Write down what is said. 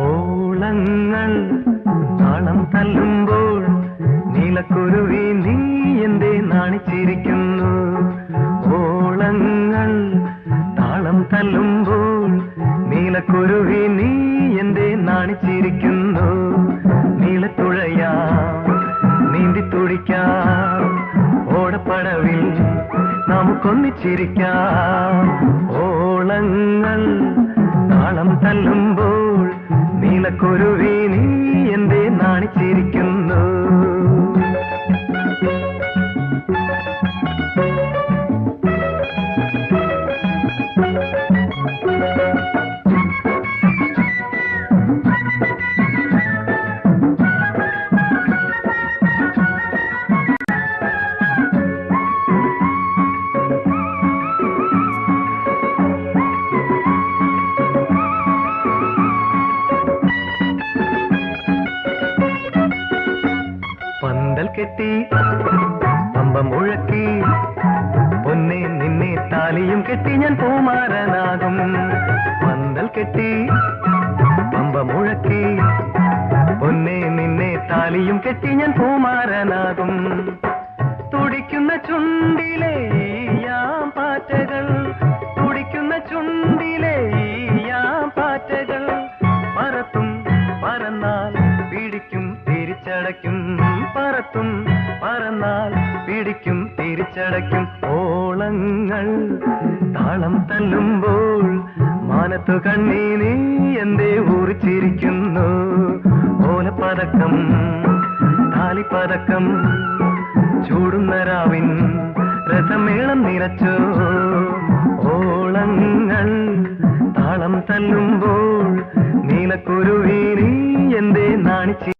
ഓളങ്ങൾ താളം തല്ലുമ്പോൾ നീലക്കുരുവി നീ എന്തേ നാണിച്ചിരിക്കുന്നു. ഓളങ്ങൾ താളം തല്ലുമ്പോൾ നീലക്കുരുവി നീ എന്തേ നാണിച്ചിരിക്കുന്നു. നീലത്തുഴയാ നീന്തി തുടിക്കാം, ഓടപ്പടവിൽ നമുക്കൊന്നിച്ചിരിക്കാം. ഓളങ്ങൾ താളം തല്ലുമ്പോൾ നീലക്കുരുവി നീ എന്തേ നാണിച്ചിരിക്കുന്നു. പന്തൽ കെട്ടി പമ്പ മുഴക്കി പൊന്നെ നിന്നെ താലിയും കെട്ടി ഞാൻ പൂമാരനാകും. പന്തൽ കെട്ടി പമ്പ മുഴക്കി പൊന്നെ നിന്നെ താലിയും കെട്ടി ഞാൻ പൂമാരനാകും. തുടിക്കുന്ന ചുണ്ടിലെ പാറ്റകൾ, തുടിക്കുന്ന ചുണ്ടിലെ പാറ്റകൾ പറത്തും പറന്നാൽ പിടിക്കും തിരിച്ചടയ്ക്കും. പറത്തും പറന്നാൽ പിടിക്കും തിരിച്ചടയ്ക്കും. ഓളങ്ങൾ താളം തല്ലുമ്പോൾ മാനത്തു കണ്ണീ നീ എന്തേ ഊറിച്ചിരിക്കുന്നു. ഓലപ്പതക്കം താലിപ്പതക്കം ചൂടുന്ന രാവിൻ രസമേളം നിറച്ചോ. ഓളങ്ങൾ താളം തല്ലുമ്പോൾ നീലക്കുരുവി നീ എന്തേ നാണിച്ചി